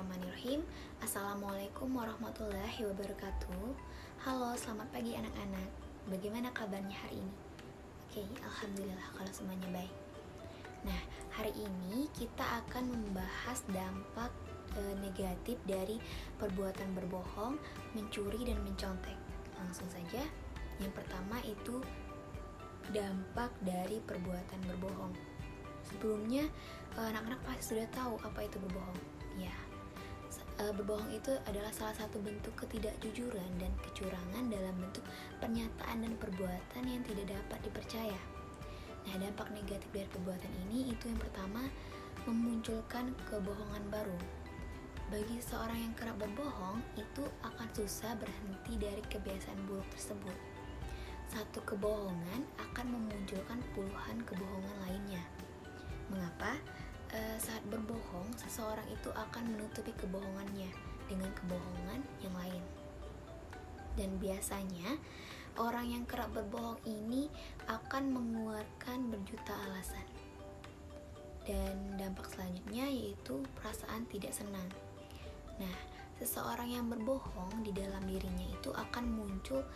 Bismillahirrahmanirrahim. Assalamualaikum warahmatullahi wabarakatuh. Halo, selamat pagi anak-anak. Bagaimana kabarnya hari ini? Oke, alhamdulillah kalau semuanya baik. Nah, hari ini kita akan membahas dampak negatif dari perbuatan berbohong, mencuri, dan mencontek. Langsung saja. Yang pertama itu dampak dari perbuatan berbohong. Sebelumnya anak-anak pasti sudah tahu apa itu berbohong. Ya, berbohong itu adalah salah satu bentuk ketidakjujuran dan kecurangan dalam bentuk pernyataan dan perbuatan yang tidak dapat dipercaya. Nah, dampak negatif dari perbuatan ini itu yang pertama, memunculkan kebohongan baru. Bagi seorang yang kerap berbohong, itu akan susah berhenti dari kebiasaan buruk tersebut. Satu kebohongan akan memunculkan puluhan kebohongan lainnya. Mengapa? Saat berbohong, seseorang itu akan menutupi kebohongannya dengan kebohongan yang lain. Dan biasanya, orang yang kerap berbohong ini akan mengeluarkan berjuta alasan. Dan dampak selanjutnya yaitu perasaan tidak senang. Nah, seseorang yang berbohong di dalam dirinya itu akan muncul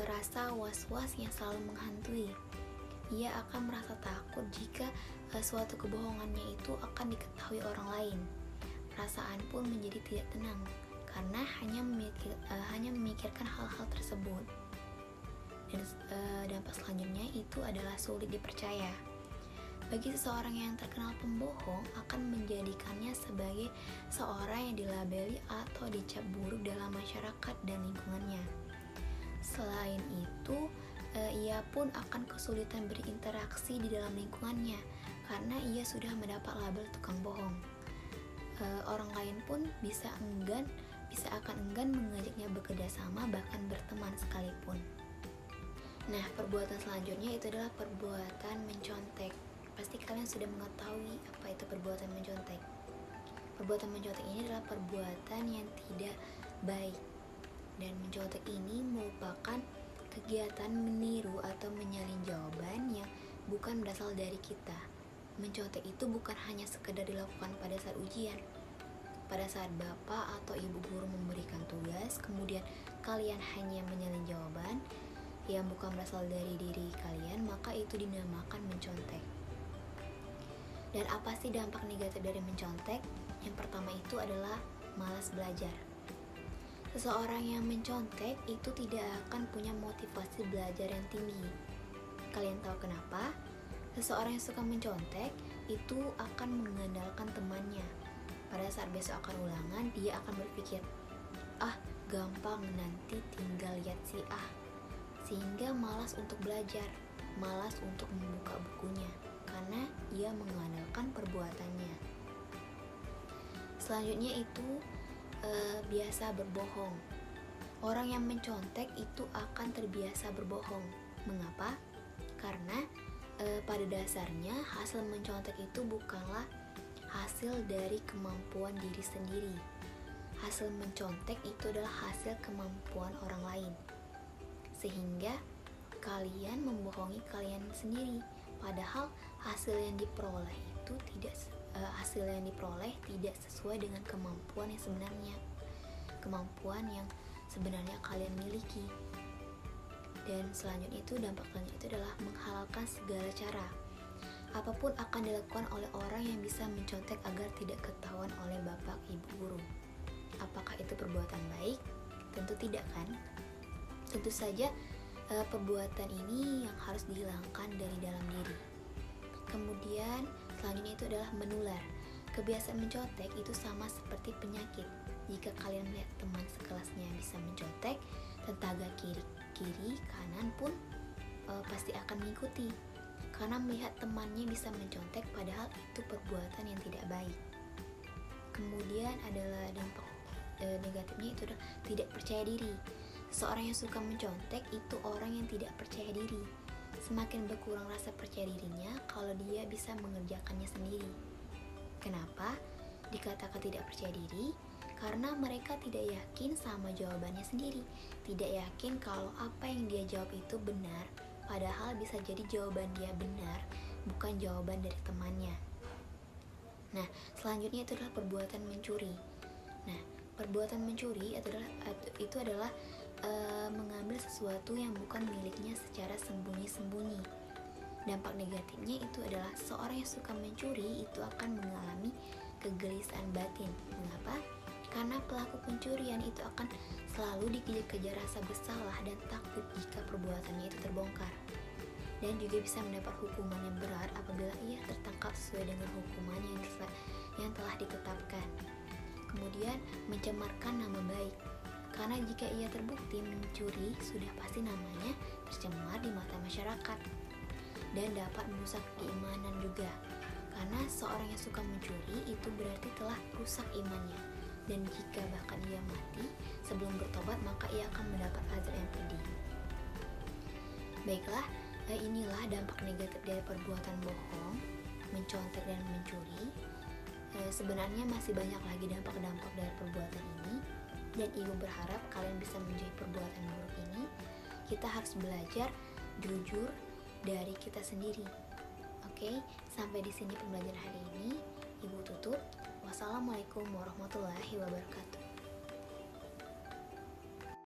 rasa was-was yang selalu menghantui. Ia akan merasa takut jika suatu kebohongannya itu akan diketahui orang lain. Perasaan pun menjadi tidak tenang karena hanya memikirkan hal-hal tersebut. Dan dampak selanjutnya itu adalah sulit dipercaya. Bagi seseorang yang terkenal pembohong akan menjadikannya sebagai seorang yang dilabeli atau dicap buruk dalam masyarakat dan lingkungannya. Selain itu, ia pun akan kesulitan berinteraksi di dalam lingkungannya karena ia sudah mendapat label tukang bohong. Orang lain pun bisa akan enggan mengajaknya bekerja sama, bahkan berteman sekalipun. Nah, perbuatan selanjutnya itu adalah perbuatan mencontek. Pasti kalian sudah mengetahui apa itu perbuatan mencontek. Perbuatan mencontek ini adalah perbuatan yang tidak baik. Dan mencontek ini merupakan kegiatan meniru atau menyalin jawaban yang bukan berasal dari kita. Mencontek itu bukan hanya sekedar dilakukan pada saat ujian. Pada saat bapak atau ibu guru memberikan tugas, kemudian kalian hanya menyalin jawaban yang bukan berasal dari diri kalian, maka itu dinamakan mencontek. Dan apa sih dampak negatif dari mencontek? Yang pertama itu adalah malas belajar. Seseorang yang mencontek itu tidak akan punya motivasi belajar yang tinggi. Kalian tahu kenapa? Seseorang yang suka mencontek itu akan mengandalkan temannya. Pada saat besok akan ulangan, dia akan berpikir, gampang, nanti tinggal lihat si A. Sehingga malas untuk belajar, malas untuk membuka bukunya, karena ia mengandalkan perbuatannya. Selanjutnya itu biasa berbohong. Orang yang mencontek itu akan terbiasa berbohong. Mengapa? Karena pada dasarnya hasil mencontek itu bukanlah hasil dari kemampuan diri sendiri. Hasil mencontek itu adalah hasil kemampuan orang lain. Sehingga kalian membohongi kalian sendiri, padahal hasil yang diperoleh tidak sesuai dengan kemampuan yang sebenarnya kalian miliki. Dan selanjutnya itu dampak selanjutnya itu adalah menghalalkan segala cara. Apapun akan dilakukan oleh orang yang bisa mencontek agar tidak ketahuan oleh bapak ibu guru. Apakah itu perbuatan baik? Tentu tidak, kan? Tentu saja perbuatan ini yang harus dihilangkan dari dalam diri. Kemudian selanjutnya itu adalah menular. Kebiasaan mencontek itu sama seperti penyakit. Jika kalian melihat teman sekelasnya bisa mencontek, tetangga kiri kanan pun pasti akan mengikuti. Karena melihat temannya bisa mencontek, padahal itu perbuatan yang tidak baik. Kemudian adalah dampak negatifnya itu adalah tidak percaya diri. Seorang yang suka mencontek itu orang yang tidak percaya diri. Semakin berkurang rasa percaya dirinya kalau dia bisa mengerjakannya sendiri. Kenapa dikatakan tidak percaya diri? Karena mereka tidak yakin sama jawabannya sendiri. Tidak yakin kalau apa yang dia jawab itu benar, padahal bisa jadi jawaban dia benar, bukan jawaban dari temannya. Nah, selanjutnya itu adalah perbuatan mencuri. Nah, perbuatan mencuri itu adalah mengambil sesuatu yang bukan miliknya secara sembunyi-sembunyi. Dampak negatifnya itu adalah seorang yang suka mencuri itu akan mengalami kegelisahan batin. Mengapa? Karena pelaku pencurian itu akan selalu dikejar-kejar rasa bersalah dan takut jika perbuatannya itu terbongkar. Dan juga bisa mendapat hukuman yang berat apabila ia tertangkap sesuai dengan hukuman yang telah ditetapkan. Kemudian mencemarkan nama baik, karena jika ia terbukti mencuri sudah pasti namanya tercemar di mata masyarakat. Dan dapat merusak keimanan juga, karena seorang yang suka mencuri itu berarti telah rusak imannya, dan jika bahkan ia mati sebelum bertobat maka ia akan mendapat azab yang pedih. Baiklah, inilah dampak negatif dari perbuatan bohong, mencontek dan mencuri. Sebenarnya masih banyak lagi dampak-dampak dari perbuatan ini, dan ibu berharap kalian bisa menjauhi perbuatan buruk ini. Kita harus belajar jujur dari kita sendiri. Oke, sampai di sini pembelajaran hari ini. Ibu tutup. Wassalamualaikum warahmatullahi wabarakatuh.